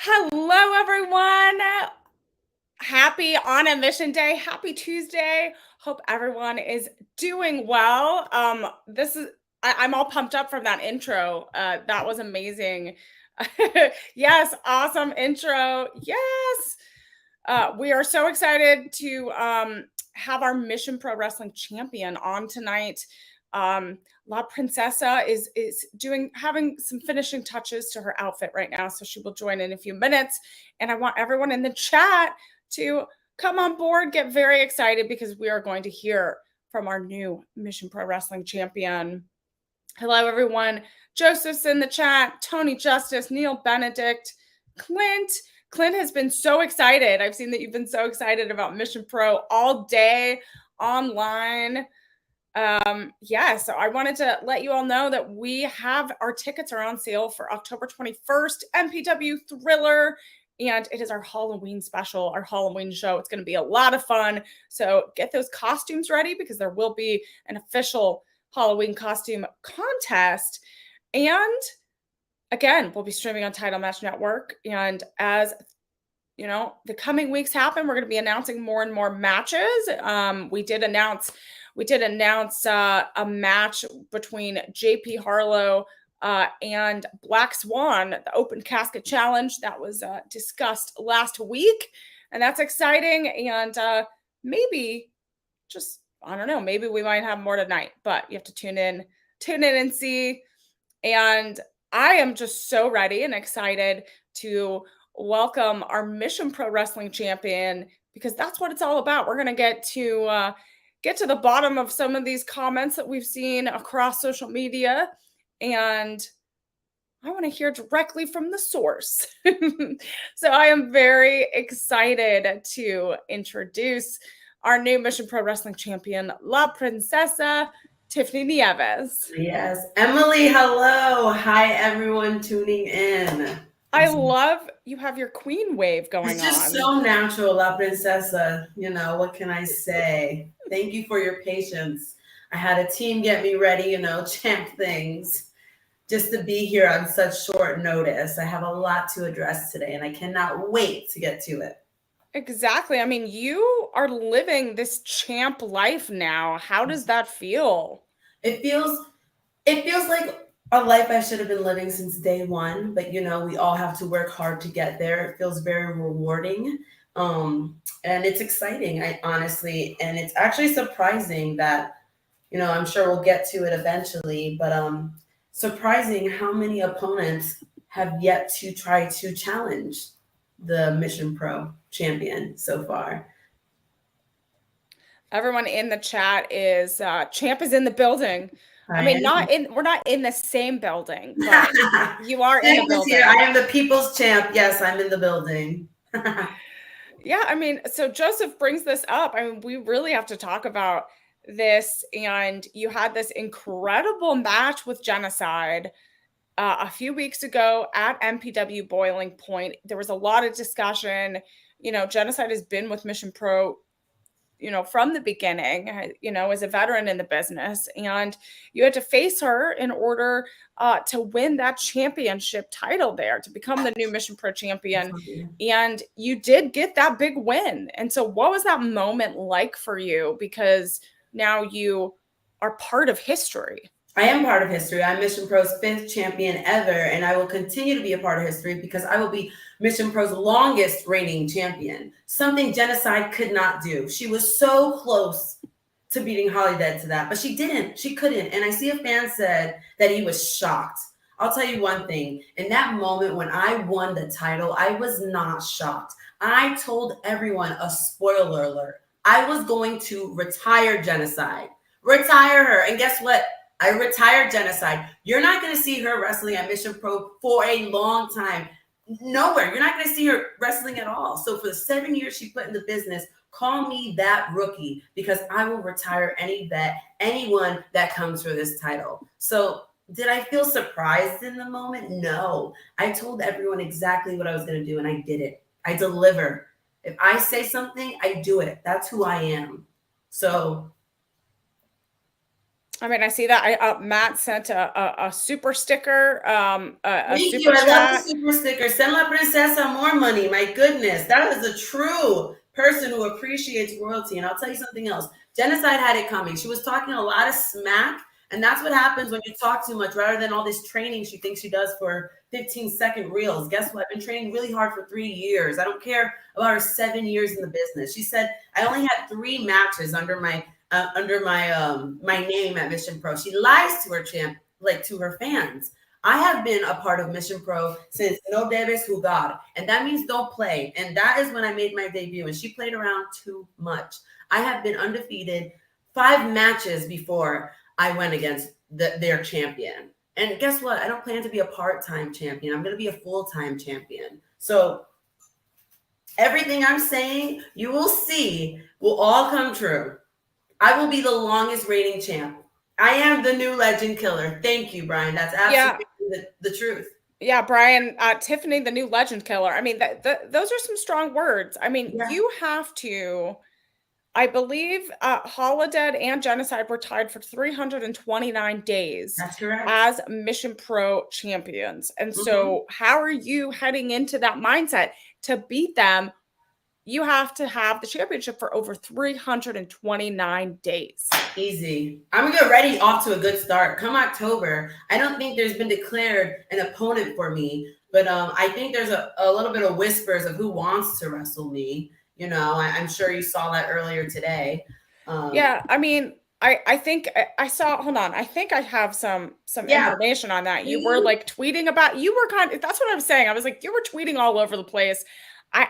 Hello, everyone. Happy on a mission day. Happy Tuesday. Hope everyone is doing well. I'm all pumped up from that intro. That was amazing. Yes, awesome intro. Yes. We are so excited to have our Mission Pro Wrestling champion on tonight. La Princesa is having some finishing touches to her outfit right now, so she will join in a few minutes. And I want everyone in the chat to come on board, get very excited because we are going to hear from our new Mission Pro Wrestling champion. Hello, everyone. Joseph's in the chat. Tony Justice, Neil Benedict, Clint. Clint has been so excited. I've seen that you've been so excited about Mission Pro all day online. So I wanted to let you all know that we have our tickets are on sale for October 21st, MPW Thriller, and it is our Halloween special, our Halloween show. It's going to be a lot of fun. So get those costumes ready because there will be an official Halloween costume contest. And again, we'll be streaming on Title Match Network. And as you know, the coming weeks happen, we're going to be announcing more and more matches. We did announce a match between JP Harlow and Black Swan, the Open Casket Challenge that was discussed last week, and that's exciting. And maybe I don't know, maybe we might have more tonight, but you have to tune in and see. And I am just so ready and excited to welcome our Mission Pro Wrestling champion because that's what it's all about. We're going to get to the bottom of some of these comments that we've seen across social media, and I want to hear directly from the source. So I am very excited to introduce our new Mission Pro Wrestling champion, La Princesa, Tiffany Nieves. Yes. Emily, hello. Hi, everyone tuning in. I love you have your queen wave going on. It's just so natural, La Princesa. You know, what can I say? Thank you for your patience. I had a team get me ready, champ things, just to be here on such short notice. I have a lot to address today, and I cannot wait to get to it. Exactly. I mean, you are living this champ life now. How does that feel? It feels like a life I should have been living since day one, but we all have to work hard to get there. It feels very rewarding. And it's exciting, honestly, and it's actually surprising that, I'm sure we'll get to it eventually, but surprising how many opponents have yet to try to challenge the Mission Pro champion so far. Everyone in the chat is champ is in the building. I mean, we're not in the same building, but you are in the building. Here. I am the people's champ. Yes, I'm in the building. Yeah, I mean, so Joseph brings this up. I mean, we really have to talk about this. And you had this incredible match with Genocide a few weeks ago at MPW Boiling Point. There was a lot of discussion. Genocide has been with Mission Pro from the beginning, as a veteran in the business, and you had to face her in order to win that championship title there, to become the new Mission Pro champion. And you did get that big win. And so what was that moment like for you? Because now you are part of history. I am part of history. I'm Mission Pro's 5th champion ever, and I will continue to be a part of history because I will be Mission Pro's longest reigning champion, something Genocide could not do. She was so close to beating Holly Dead to that, but she didn't. She couldn't. And I see a fan said that he was shocked. I'll tell you one thing. In that moment when I won the title, I was not shocked. I told everyone, a spoiler alert, I was going to retire Genocide. Retire her. And guess what? I retired Genocide. You're not going to see her wrestling at Mission Pro for a long time. Nowhere. You're not going to see her wrestling at all. So for the 7 years she put in the business, call me that rookie because I will retire anyone that comes for this title. So did I feel surprised in the moment? No. I told everyone exactly what I was going to do, and I did it. I deliver. If I say something, I do it. That's who I am. So I mean, I see that. Matt sent a super sticker, a Thank you. super I love the chat. super sticker. Send La Princesa more money. My goodness. That is a true person who appreciates royalty. And I'll tell you something else. Genocide had it coming. She was talking a lot of smack. And that's what happens when you talk too much rather than all this training she thinks she does for 15-second reels. Guess what? I've been training really hard for 3 years. I don't care about her 7 years in the business. She said, I only had 3 matches under my my name at Mission Pro. She lies to her to her fans. I have been a part of Mission Pro since No Debes Jugar, and that means don't play. And that is when I made my debut, and she played around too much. I have been undefeated 5 matches before I went against their champion. And guess what? I don't plan to be a part-time champion. I'm going to be a full-time champion. So everything I'm saying, you will see, will all come true. I will be the longest reigning champ. I am the new legend killer. Thank you, Brian. That's absolutely the truth. Yeah, Brian, Tiffany, the new legend killer. I mean, those are some strong words. I mean, Yeah. you have to, I believe Holodead and Genocide were tied for 329 days That's correct. as Mission Pro champions. And so how are you heading into that mindset to beat them? You have to have the championship for over 329 days. Easy. I'm going to get ready off to a good start. Come October, I don't think there's been declared an opponent for me, but I think there's a little bit of whispers of who wants to wrestle me. You know, I'm sure you saw that earlier today. Yeah, I mean, I think I saw, hold on, I think I have some information on that. You were like tweeting about, you were that's what I was saying. I was like, you were tweeting all over the place. I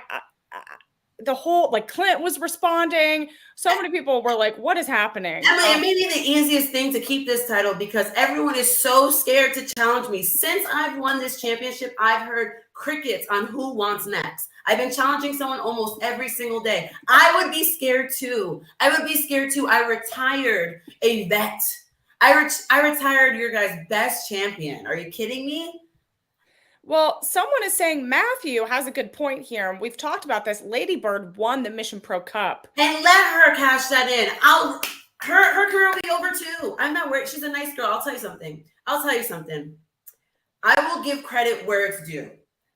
the whole, like, Clint was responding. So many people were like, what is happening? Emma, it may be the easiest thing to keep this title because everyone is so scared to challenge me. Since I've won this championship, I've heard crickets on who wants next. I've been challenging someone almost every single day. I would be scared too. I retired a vet. I retired your guys' best champion. Are you kidding me? Well, someone is saying Matthew has a good point here. And we've talked about this. Lady Bird won the Mission Pro Cup. And let her cash that in. Her career will be over too. I'm not worried. She's a nice girl. I'll tell you something. I will give credit where it's due.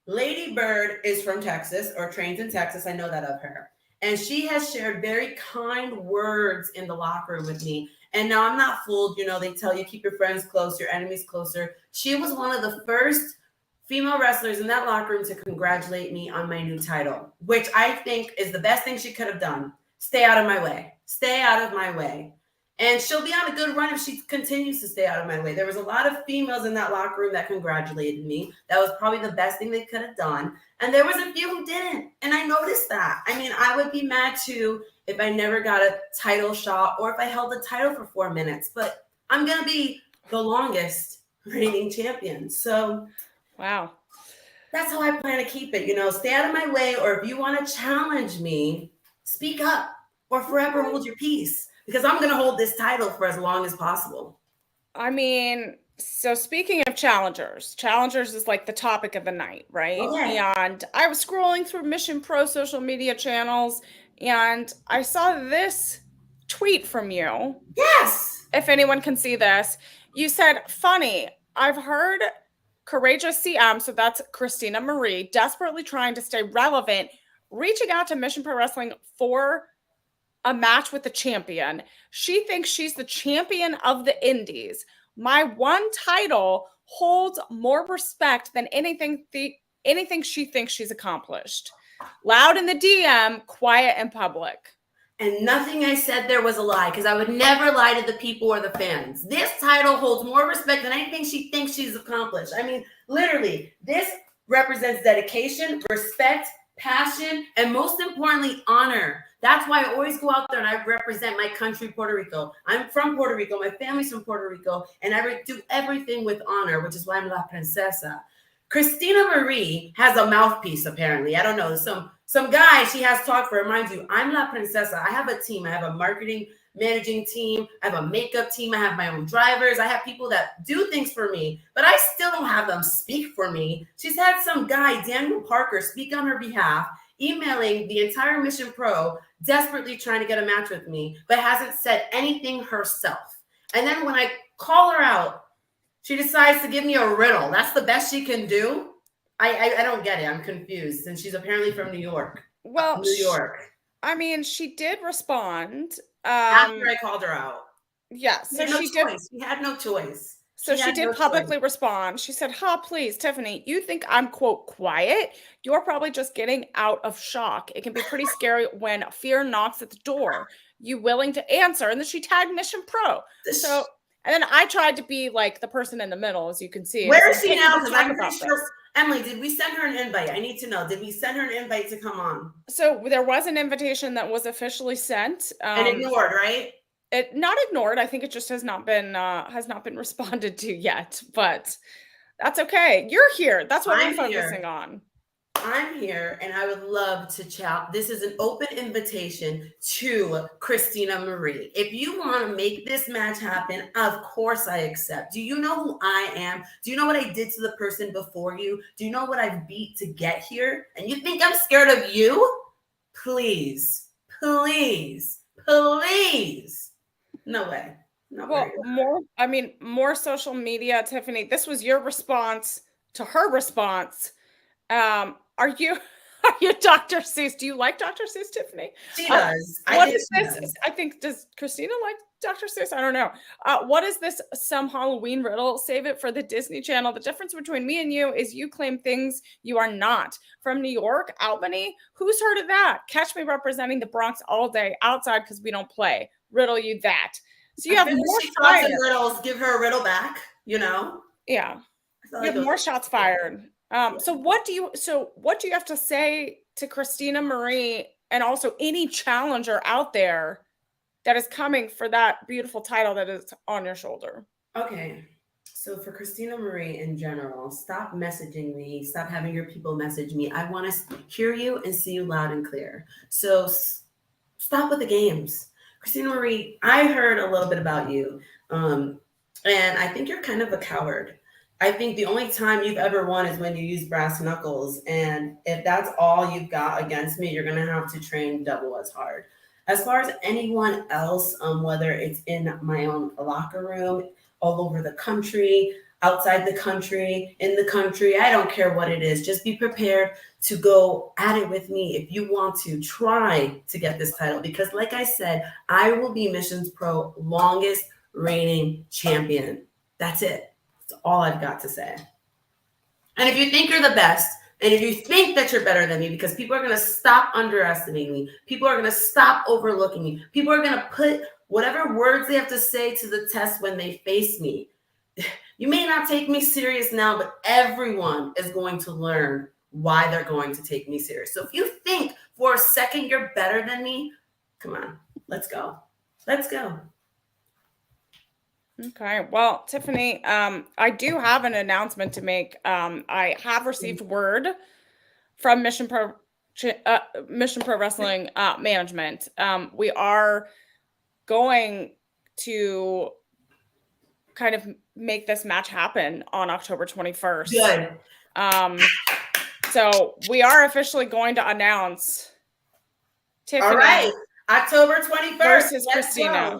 Lady Bird is from Texas or trains in Texas. I know that of her. And she has shared very kind words in the locker room with me. And now I'm not fooled. You know, they tell you keep your friends close, your enemies closer. She was one of the first female wrestlers in that locker room to congratulate me on my new title, which I think is the best thing she could have done. Stay out of my way. Stay out of my way. And she'll be on a good run if she continues to stay out of my way. There was a lot of females in that locker room that congratulated me. That was probably the best thing they could have done. And there was a few who didn't. And I noticed that. I mean, I would be mad too if I never got a title shot or if I held the title for 4 minutes. But I'm going to be the longest reigning champion. So wow. That's how I plan to keep it. You know, stay out of my way, or if you want to challenge me, speak up or forever hold your peace because I'm going to hold this title for as long as possible. I mean, so speaking of challengers is like the topic of the night, right? Okay. And I was scrolling through Mission Pro social media channels and I saw this tweet from you. Yes. If anyone can see this, you said, funny, I've heard Courageous CM, so that's Christina Marie, desperately trying to stay relevant, reaching out to Mission Pro Wrestling for a match with the champion. She thinks she's the champion of the Indies. My one title holds more respect than anything she thinks she's accomplished. Loud in the DM, quiet in public. And nothing I said there was a lie because I would never lie to the people or the fans. This title holds more respect than anything she thinks she's accomplished. I mean, literally, this represents dedication, respect, passion, and most importantly, honor. That's why I always go out there and I represent my country, Puerto Rico. I'm from Puerto Rico. My family's from Puerto Rico. And I do everything with honor, which is why I'm La Princesa. Christina Marie has a mouthpiece, apparently. I don't know. Some guy she has talked for. Mind you, I'm La Princesa. I have a team. I have a marketing managing team. I have a makeup team. I have my own drivers. I have people that do things for me, but I still don't have them speak for me. She's had some guy, Daniel Parker, speak on her behalf, emailing the entire Mission Pro, desperately trying to get a match with me, but hasn't said anything herself. And then when I call her out, she decides to give me a riddle. That's the best she can do. I don't get it. I'm confused. And she's apparently from New York. Well, New York. I mean, she did respond. After I called her out. Yeah, She so had no she did. choice. She had no choice. So she did publicly respond. She said, "Ha, please, Tiffany, you think I'm quote quiet? You're probably just getting out of shock. It can be pretty scary when fear knocks at the door. You willing to answer?" And then she tagged Mission Pro. So, and then I tried to be like the person in the middle, as you can see. Where is she "Hey, now? we can Because talk I'm pretty about sure. this." Emily, did we send her an invite? I need to know. Did we send her an invite to come on? So there was an invitation that was officially sent. And ignored, right? It not ignored. I think it just has not been responded to yet. But that's okay. You're here. That's what we're focusing on. I'm here, and I would love to chat. This is an open invitation to Christina Marie. If you want to make this match happen, of course I accept. Do you know who I am? Do you know what I did to the person before you? Do you know what I've beat to get here? And you think I'm scared of you? Please, please, please. No way. Well, more social media, Tiffany. This was your response to her response. Are you Dr. Seuss? Do you like Dr. Seuss, Tiffany? She does. What is this? I think, does Christina like Dr. Seuss? I don't know. What is this? Some Halloween riddle? Save it for the Disney Channel. The difference between me and you is you claim things you are not. From New York, Albany? Who's heard of that? Catch me representing the Bronx all day outside because we don't play. Riddle you that. So you have more shots and riddles. Give her a riddle back, you know? Yeah. You have more shots fired. So what do you have to say to Christina Marie and also any challenger out there that is coming for that beautiful title that is on your shoulder? Okay. So for Christina Marie in general, stop messaging me. Stop having your people message me. I want to hear you and see you loud and clear. So stop with the games. Christina Marie, I heard a little bit about you. And I think you're kind of a coward. I think the only time you've ever won is when you use brass knuckles. And if that's all you've got against me, you're going to have to train double as hard. As far as anyone else, whether it's in my own locker room, all over the country, outside the country, in the country, I don't care what it is. Just be prepared to go at it with me if you want to try to get this title. Because like I said, I will be Missions Pro longest reigning champion. That's it. That's all I've got to say. And if you think you're the best, and if you think that you're better than me, because people are going to stop underestimating me, people are going to stop overlooking me, people are going to put whatever words they have to say to the test when they face me. You may not take me serious now, but everyone is going to learn why they're going to take me serious. So if you think for a second you're better than me, come on, let's go. Let's go. Okay. Well, Tiffany, I do have an announcement to make. I have received word from Mission Pro Wrestling management. We are going to kind of make this match happen on October 21st. Good. So we are officially going to announce Tiffany. All right. October 21st versus Christina.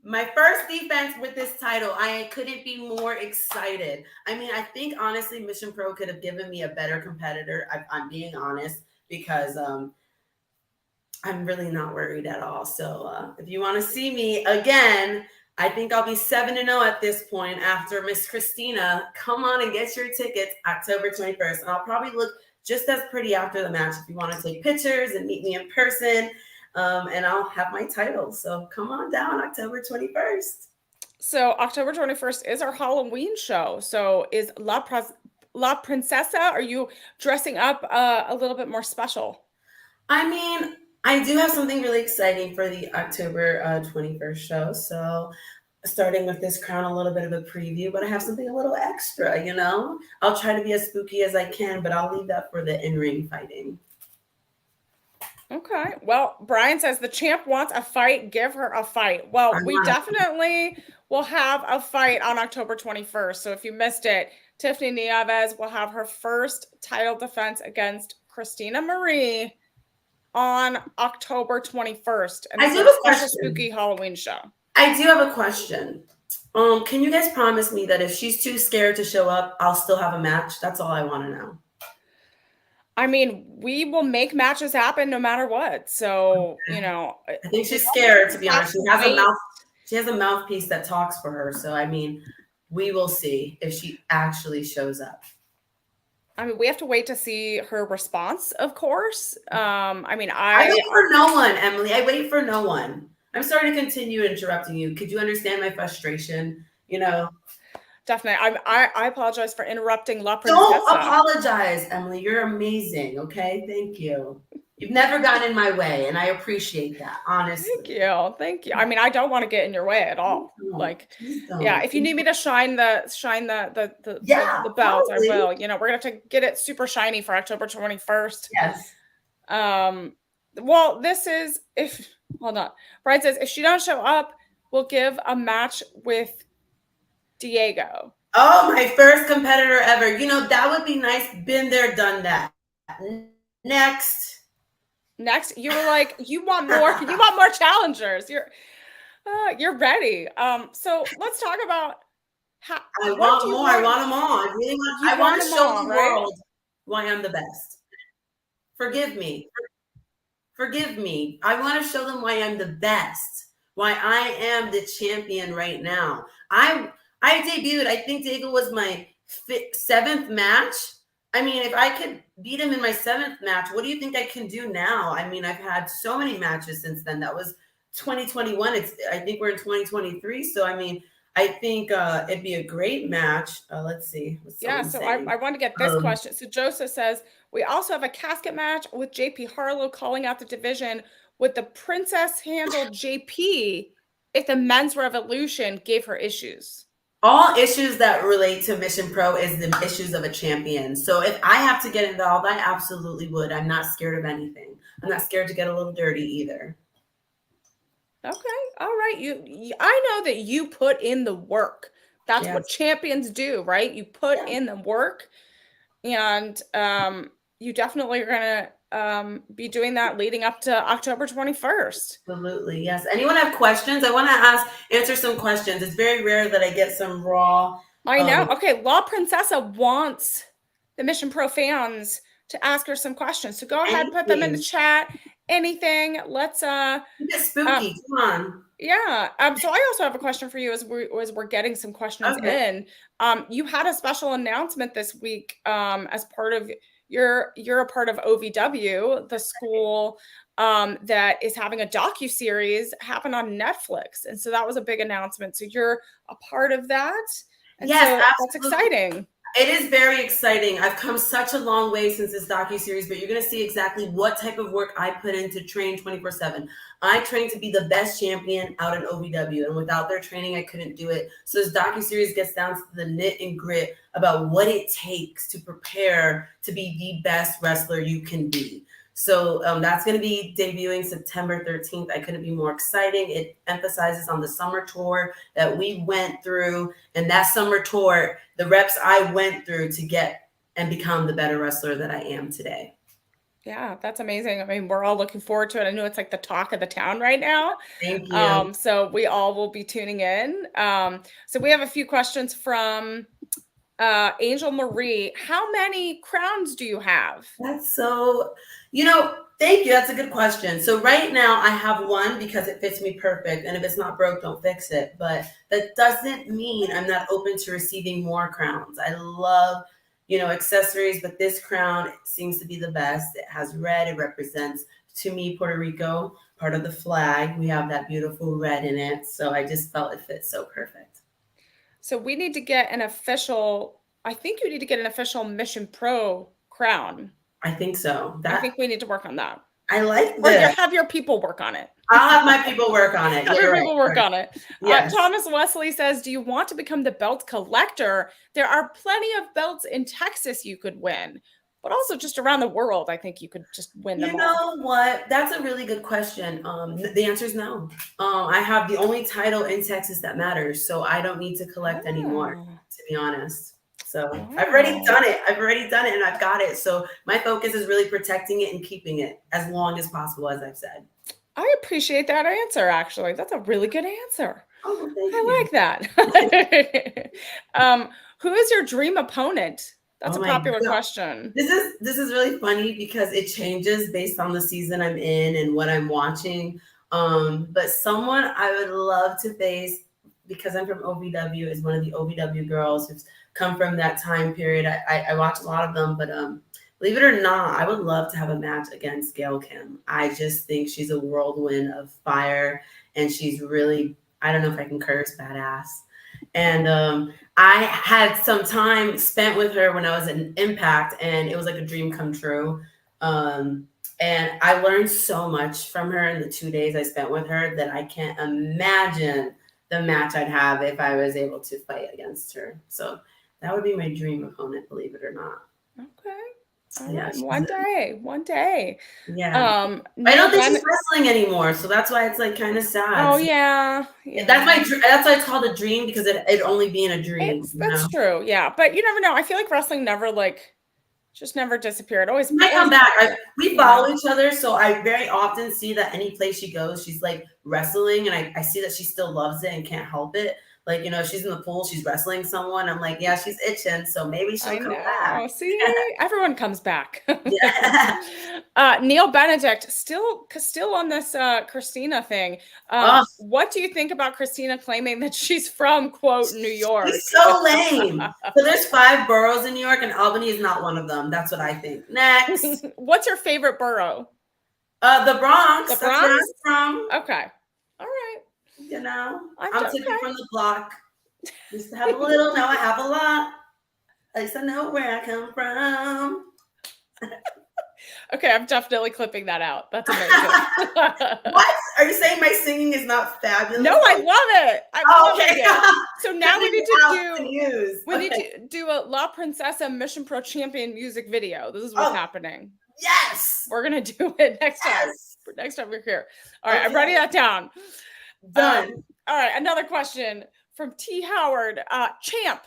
My first defense with this title, I couldn't be more excited. I mean, I think honestly, Mission Pro could have given me a better competitor. I'm being honest because I'm really not worried at all. So if you want to see me again, I think I'll be 7-0 at this point after Miss Christina. Come on and get your tickets October 21st. And I'll probably look just as pretty after the match if you want to take pictures and meet me in person. And I'll have my title. So come on down October 21st. So October 21st is our Halloween show. So is La Princesa, are you dressing up a little bit more special? I mean, I do have something really exciting for the October 21st show. So starting with this crown, a little bit of a preview, but I have something a little extra, you know? I'll try to be as spooky as I can, but I'll leave that for the in-ring fighting. Okay. Well, Brian says the champ wants a fight. Give her a fight. Well, we definitely will have a fight on October 21st. So if you missed it, Tiffany Nieves will have her first title defense against Christina Marie on October 21st. And I do have a special spooky Halloween show. I do have a question. Can you guys promise me that if she's too scared to show up, I'll still have a match? That's all I want to know. I mean, we will make matches happen no matter what. So, I think we she's also scared, to be have honest. She to has a wait. mouth. She has a mouthpiece that talks for her. So I mean, we will see if she actually shows up. I mean, we have to wait to see her response, of course. I mean, I wait for no one, Emily. I wait for no one. I'm sorry to continue interrupting you. Could you understand my frustration? definitely. I apologize for interrupting La Don't Princesa. apologize, Emily. You're amazing. Okay. Thank you. You've never gotten in my way, and I appreciate that, Thank honestly. you. Thank you. I mean, I don't want to get in your way at Please all. don't. Like, Please yeah, don't. if you need me to shine the Yeah, belt, I probably. will. We're gonna have to get it super shiny for October 21st. Yes. Um, well, this is if hold on. Brian says if she don't show up, we'll give a match with Diego. Oh, my first competitor ever. That would be nice. Been there, done that. Next. Next, you were like, you want more, you want more challengers. You're ready. So let's talk about I what want do you more. I want? want them all. I really want. You I want want to them show all, the right? world why I'm the best. Forgive me. Forgive me. I want to show them why I'm the best. Why I am the champion right now. I debuted. I think Diego was my seventh match. I mean, if I could beat him in my seventh match, what do you think I can do now? I mean, I've had so many matches since then. That was 2021. I think we're in 2023. So I mean, I think it'd be a great match. Let's see what Yeah, someone's so saying. I want to get this question. So Joseph says, we also have a casket match with JP Harlow calling out the division. Would the princess handle JP if the men's revolution gave her issues? All issues that relate to Mission Pro is the issues of a champion. So if I have to get involved, I absolutely would. I'm not scared of anything. I'm not scared to get a little dirty either. Okay. All right. I know that you put in the work. That's what Yes. champions do, right? You put Yeah. in the work and you definitely are going to be doing that leading up to October 21st. Absolutely. Yes. Anyone have questions? I want to answer some questions. It's very rare that I get some raw. I know. Okay. La Princesa wants the Mission Pro fans to ask her some questions. So go ahead, put them in the chat. Anything. Let's Get spooky. Come on. Yeah. So I also have a question for you as we're getting some questions Okay. in. You had a special announcement this week as part of you're a part of OVW, the school that is having a docu-series happen on Netflix. And so that was a big announcement. So you're a part of that. And Yes, so that's absolutely. exciting. It is very exciting. I've come such a long way since this docu-series, but you're going to see exactly what type of work I put in to train 24/7. I train to be the best champion out in OVW, and without their training, I couldn't do it. So this docu-series gets down to the knit and grit about what it takes to prepare to be the best wrestler you can be. So that's going to be debuting September 13th. I couldn't be more exciting. It emphasizes on the summer tour that we went through, and that summer tour, the reps I went through to get and become the better wrestler that I am today. Yeah, that's amazing. I mean, we're all looking forward to it. I know it's like the talk of the town right now. Thank you. So we all will be tuning in. So we have a few questions from Angel Marie. How many crowns do you have? That's so, thank you. That's a good question. So right now I have one because it fits me perfect. And if it's not broke, don't fix it. But that doesn't mean I'm not open to receiving more crowns. I love, accessories, but this crown seems to be the best. It has red. It represents, to me, Puerto Rico, part of the flag. We have that beautiful red in it. So I just felt it fit so perfect. So we need to get I think you need to get an official Mission Pro crown. I think so. I think we need to work on that. I like Or this. have your people work on it. I'll have my people work on it. Have your people work on it. Yes. Thomas Wesley says, do you want to become the belt collector? There are plenty of belts in Texas you could win, but also just around the world. I think you could just win them all. You know what? That's a really good question. The answer is no. I have the only title in Texas that matters, so I don't need to collect anymore, to be honest. So I've already done it. And I've got it. So my focus is really protecting it and keeping it as long as possible, as I've said. I appreciate that answer, actually. That's a really good answer. Oh, well, thank I you. like that. Who is your dream opponent? That's Oh a my popular God. question. This is really funny because it changes based on the season I'm in and what I'm watching. But someone I would love to face because I'm from OVW is one of the OVW girls who's come from that time period. I watch a lot of them, but believe it or not, I would love to have a match against Gail Kim. I just think she's a whirlwind of fire, and she's really, I don't know if I can curse, badass. And I had some time spent with her when I was in Impact, and it was like a dream come true. Um, and I learned so much from her in the 2 days I spent with her that I can't imagine the match I'd have if I was able to fight against her. So that would be my dream opponent, believe it or not. Okay. All Yeah, right. One day. One day. yeah. I Neil don't think she's Bennett. wrestling anymore, so that's why it's like kind of sad. Oh So yeah. that's Yeah. that's why it's called a dream because it only being a dream, It's you that's know. true. Yeah. But you never know. I feel like wrestling never like just never disappeared. She might come Always back. pops up. We Yeah. follow each other, so I very often see that any place she goes, she's like wrestling, and I see that she still loves it and can't help it. Like, if she's in the pool, she's wrestling someone. I'm like, yeah, she's itching, so maybe she'll I come back. know. See, everyone comes back. Yeah. Neil Benedict, still on this Christina thing. Oh, What do you think about Christina claiming that she's from quote New she's York? so lame. So there's 5 boroughs in New York, and Albany is not one of them. That's what I think. Next, What's your favorite borough? the The Bronx. That's where I'm Bronx? from. Okay. All right. I'm Tiffany from the block. Used to have a little, now I have a lot. At least I know where I come from. Okay, I'm definitely clipping that out. That's amazing. What? Are you saying my singing is not fabulous? No, I love it. I'm loving Okay. it. So now we Good need thing to out do to use. we need Okay. to do a La Princesa Mission Pro Champion music video. This is what's Oh, happening. yes. We're gonna do it next time. Yes. Next time we're here. All right, I'm Okay. writing that down. Done. All right, another question from T. Howard. Champ,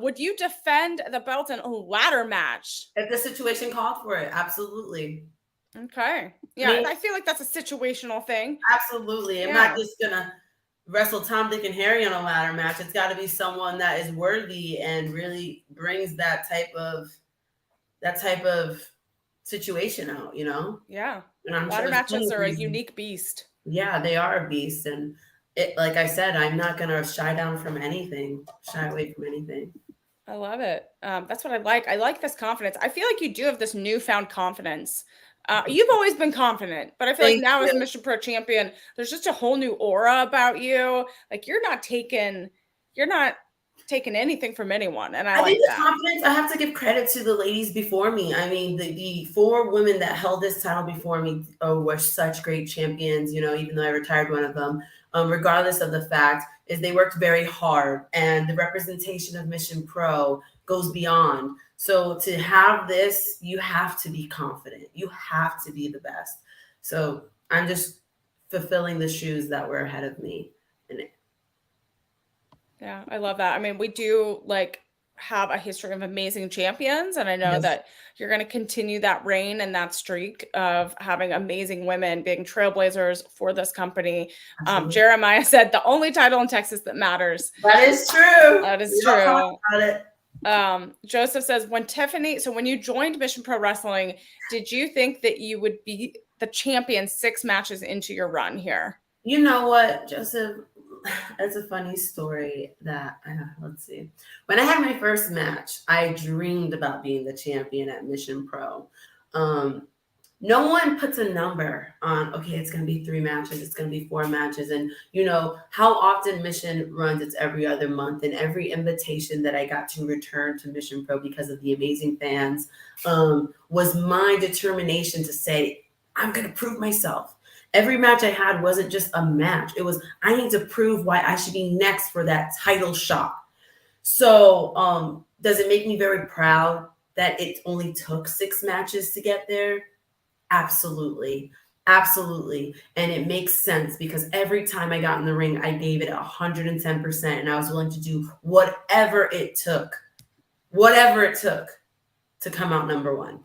would you defend the belt in a ladder match? If the situation called for it, absolutely. Okay. I Yeah, mean, I feel like that's a situational thing. absolutely. I'm Yeah. not just gonna wrestle Tom, Dick, and Harry on a ladder match. It's got to be someone that is worthy and really brings that type of situation out. Yeah. And I'm sure Ladder there's plenty matches of are a reasons. unique beast. Yeah, they are a beast, and like I said, I'm not gonna shy away from anything. I love it. That's what I like. I like this confidence. I feel like you do have this newfound confidence. You've always been confident, but I feel like Thank now as you. Mission Pro Champion, there's just a whole new aura about you. Like you're not taking anything from anyone, and I I think like the that. confidence, I have to give credit to the ladies before me. I mean, the 4 women that held this title before me were such great champions, even though I retired one of them. Regardless of the fact, is they worked very hard, and the representation of Mission Pro goes beyond. So to have this, you have to be confident. You have to be the best. So I'm just fulfilling the shoes that were ahead of me. And Yeah, I love that. I mean, we do have a history of amazing champions, and I know yes, that you're going to continue that reign and that streak of having amazing women being trailblazers for this company. absolutely. Jeremiah said the only title in Texas that matters. That is true. That is We all talk true. about it. Joseph says when you joined Mission Pro Wrestling, did you think that you would be the champion 6 matches into your run here? You know what, Joseph? It's a funny story that, let's see. When I had my first match, I dreamed about being the champion at Mission Pro. No one puts a number on, okay, it's going to be 3 matches, it's going to be 4 matches. And how often Mission runs, it's every other month. And every invitation that I got to return to Mission Pro because of the amazing fans was my determination to say, I'm going to prove myself. Every match I had wasn't just a match. It was, I need to prove why I should be next for that title shot. So does it make me very proud that it only took 6 matches to get there? Absolutely. Absolutely. And it makes sense because every time I got in the ring, I gave it 110%. And I was willing to do whatever it took to come out number 1.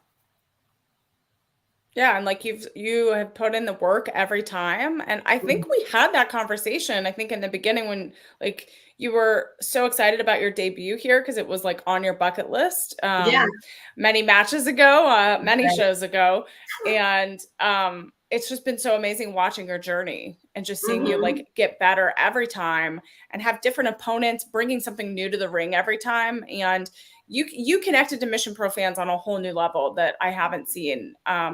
Yeah, and like you have put in the work every time. And I think we had that conversation, I think in the beginning when like you were so excited about your debut here because it was like on your bucket list Yeah, many matches ago, many right. shows ago. And it's just been so amazing watching your journey and just seeing you Mhm. like get better every time and have different opponents bringing something new to the ring every time. And you connected to Mission Pro fans on a whole new level that I haven't seen Yes,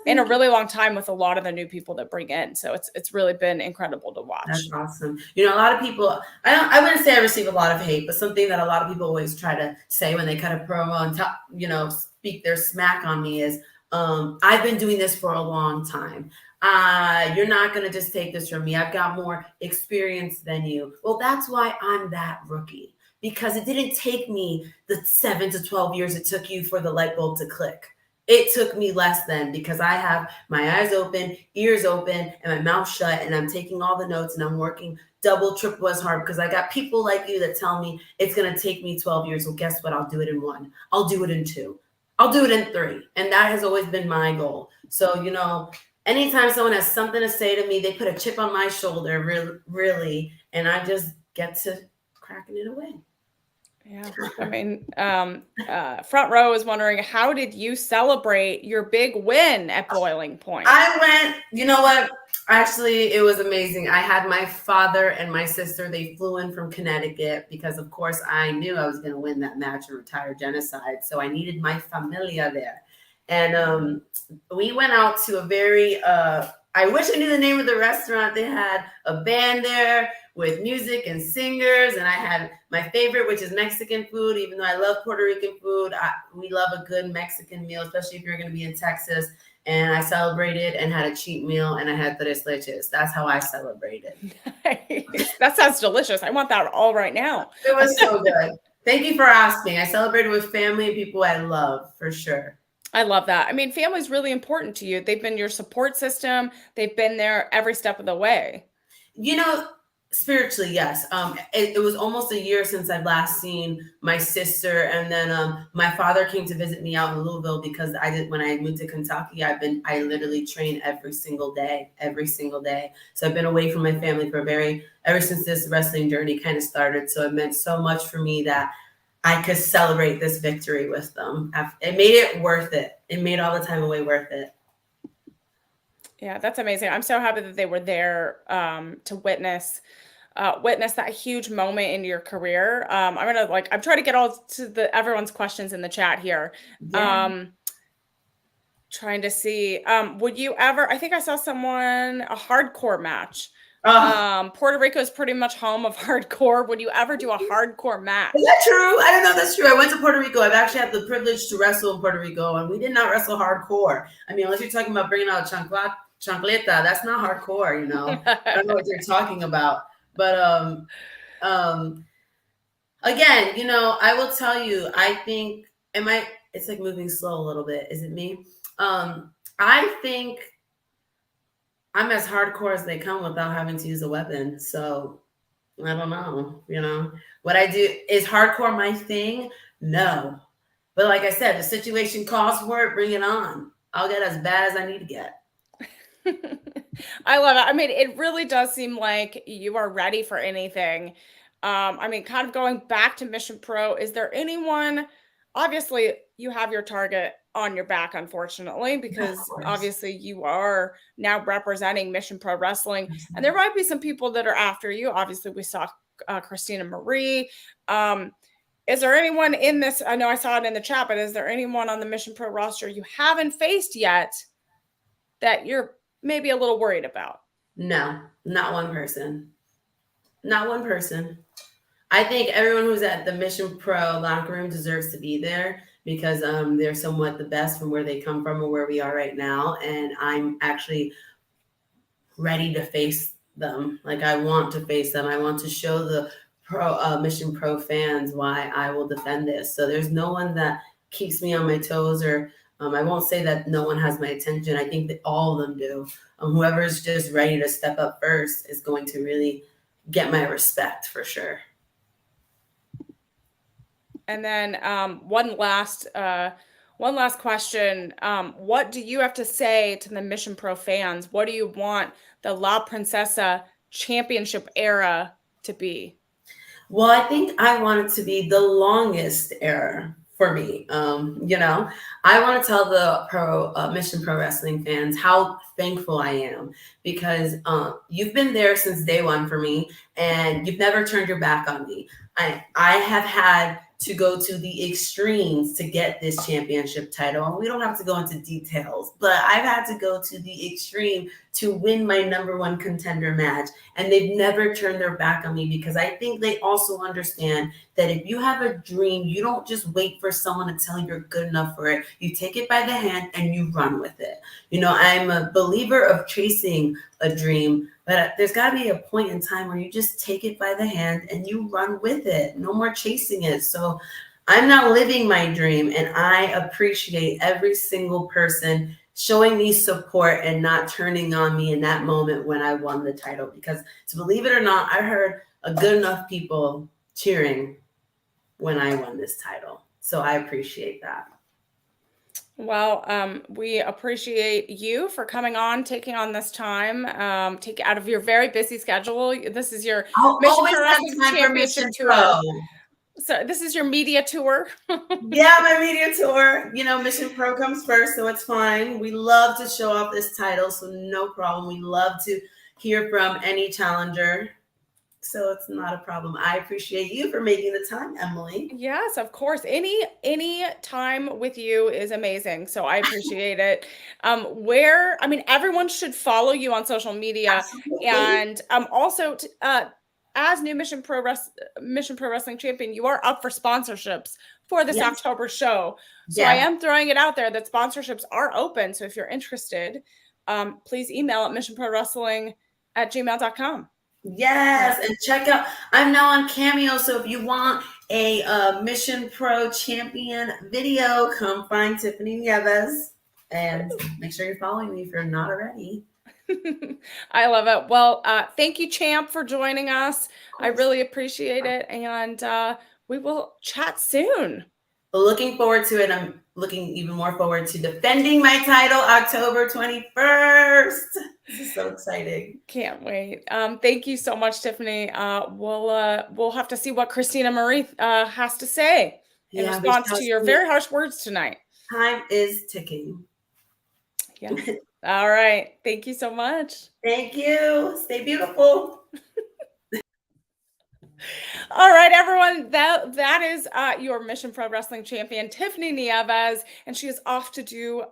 in a thank you. really long time with a lot of the new people that bring in. So it's really been incredible to That's watch. awesome. You know, a lot of people, I wouldn't say I receive a lot of hate, but something that a lot of people always try to say when they cut a promo and talk, speak their smack on me is, I've been doing this for a long time. You're not going to just take this from me. I've got more experience than you. Well, that's why I'm that rookie, because it didn't take me the 7 to 12 years it took you for the light bulb to click. It took me less than, because I have my eyes open, ears open, and my mouth shut, and I'm taking all the notes and I'm working double, triple as hard because I got people like you that tell me it's going to take me 12 years. Well, guess what? I'll do it in one. I'll do it in two. I'll do it in three. And that has always been my goal. So, anytime someone has something to say to me, they put a chip on my shoulder, really, really, and I just get to cracking it away. Yeah. I mean, Front Row is wondering, how did you celebrate your big win at Boiling Point? I went, you know what? Actually, it was amazing. I had my father and my sister, they flew in from Connecticut because, of course, I knew I was going to win that match and retire genocide. So I needed my familia there. And we went out to a very, I wish I knew the name of the restaurant. They had a band there with music and singers. And I had my favorite, which is Mexican food. Even though I love Puerto Rican food, we love a good Mexican meal, especially if you're going to be in Texas. And I celebrated and had a cheat meal and I had tres leches. That's how I celebrated. Nice. That sounds delicious. I want that all right now. It was so good. Thank you for asking. I celebrated with family and people I love, for sure. I love that. I mean, family's really important to you. They've been your support system. They've been there every step of the way. You know, spiritually, yes. It was almost a year since I've last seen my sister, and then my father came to visit me out in Louisville because I did when I moved to Kentucky. I literally train every single day, every single day. So I've been away from my family for ever since this wrestling journey kind of started. So it meant so much for me that I could celebrate this victory with them. It made it worth it. It made all the time away worth it. Yeah, that's amazing. I'm so happy that they were there to witness that huge moment in your career. I'm trying to get all to the everyone's questions in the chat here. Yeah. Trying to see, would you ever, I think I saw someone, a hardcore match. Oh, Puerto Rico is pretty much home of hardcore. Would you ever do a hardcore is match? that true? I didn't know that's true. I went to Puerto Rico. I've actually had the privilege to wrestle in Puerto Rico, and we did not wrestle hardcore. I mean, unless you're talking about bringing out chancleta, that's not hardcore. I don't know what you're talking about. But um, again, I will tell you. I think am I? It's like moving slow a little bit. Is it me? I think I'm as hardcore as they come without having to use a weapon. So I don't know. What I do is hardcore my thing. No, but like I said, the situation calls for it. Bring it on. I'll get as bad as I need to get. I love it. I mean, it really does seem like you are ready for anything. I mean, kind of going back to Mission Pro, is there anyone, obviously, you have your target on your back, unfortunately, Of because course. obviously you are now representing Mission Pro Wrestling, and there might be some people that are after you. Obviously, we saw Christina Marie. Um, is there anyone in this? I know I saw it in the chat, but is there anyone on the Mission Pro roster you haven't faced yet that you're maybe a little worried about? No, not one person. Not one person. I think everyone who's at the Mission Pro locker room deserves to be there because they're somewhat the best from where they come from or where we are right now. And I'm actually ready to face them. Like I want to face them. I want to show the Mission Pro fans why I will defend this. So there's no one that keeps me on my toes, or I won't say that no one has my attention. I think that all of them do. Whoever's just ready to step up first is going to really get my respect for sure. One last question. What do you have to say to the Mission Pro fans? What do you want the La Princesa championship era to be? Well, I think I want it to be the longest era for me. I want to tell the Mission Pro Wrestling fans how thankful I am because you've been there since day one for me, and you've never turned your back on me. I have had to go to the extremes to get this championship title, and we don't have to go into details, but I've had to go to the extreme to win my number one contender match, and they've never turned their back on me because I think they also understand that if you have a dream, you don't just wait for someone to tell you you're good enough for it. You take it by the hand and you run with it. I'm a believer of chasing a dream, but there's got to be a point in time where you just take it by the hand and you run with it. No more chasing it. So I'm now living my dream, and I appreciate every single person showing me support and not turning on me in that moment when I won the title. Because to believe it or not, I heard a good enough people cheering when I won this title. So I appreciate that. Well, we appreciate you for coming on, taking on this time, take it out of your very busy schedule. This is your I'll Mission always Pro have Wrestling time for Championship Mission tour. Pro. So this is your media tour. Yeah, my media tour. Mission Pro comes first, so it's fine. We love to show off this title, so no problem. We love to hear from any challenger, so it's not a problem. I appreciate you for making the time, Emily. Yes, of course. Any time with you is amazing. So I appreciate it. Everyone should follow you on social media, Absolutely. and also as new Mission Pro Wrestling champion, you are up for sponsorships for this Yes. October show. So I Yeah. am throwing it out there that sponsorships are open. So if you're interested, please email at missionprowrestling@gmail.com. Yes, and check out. I'm now on Cameo, so if you want a Mission Pro Champion video, come find Tiffany Nieves, and make sure you're following me if you're not already. I love it. Well, thank you, Champ, for joining us. Of I course. really appreciate it. And we will chat soon. But looking forward to it. I'm looking even more forward to defending my title October 21st. This is so exciting. Can't wait. Thank you so much, Tiffany. We'll have to see what Christina Marie has to say in Yeah, we response shall to your see. very harsh words tonight. Time is ticking. Yes. All right. Thank you so much. Thank you. Stay beautiful. All right, everyone. That is your Mission Pro Wrestling champion, Tiffany Nieves, and she is off to do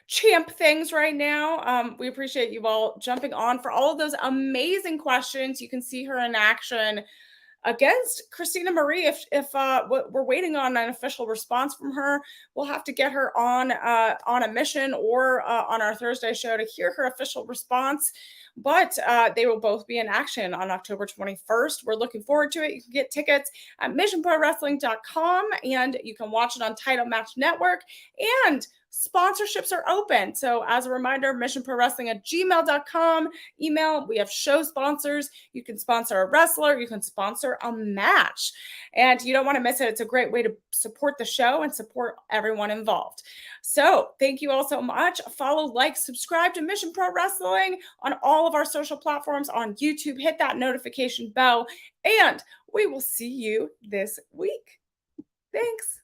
champ things right now. We appreciate you all jumping on for all of those amazing questions. You can see her in action against Christina Marie. If we're waiting on an official response from her, we'll have to get her on a mission or on our Thursday show to hear her official response. But they will both be in action on October 21st. We're looking forward to it. You can get tickets at missionprowrestling.com, and you can watch it on Title Match Network. And sponsorships are open. So as a reminder, missionprowrestling@gmail.com email. We have show sponsors. You can sponsor a wrestler. You can sponsor a match. And you don't want to miss it. It's a great way to support the show and support everyone involved. So thank you all so much. Follow, like, subscribe to Mission Pro Wrestling on all of our social platforms on YouTube. Hit that notification bell, and we will see you this week. Thanks.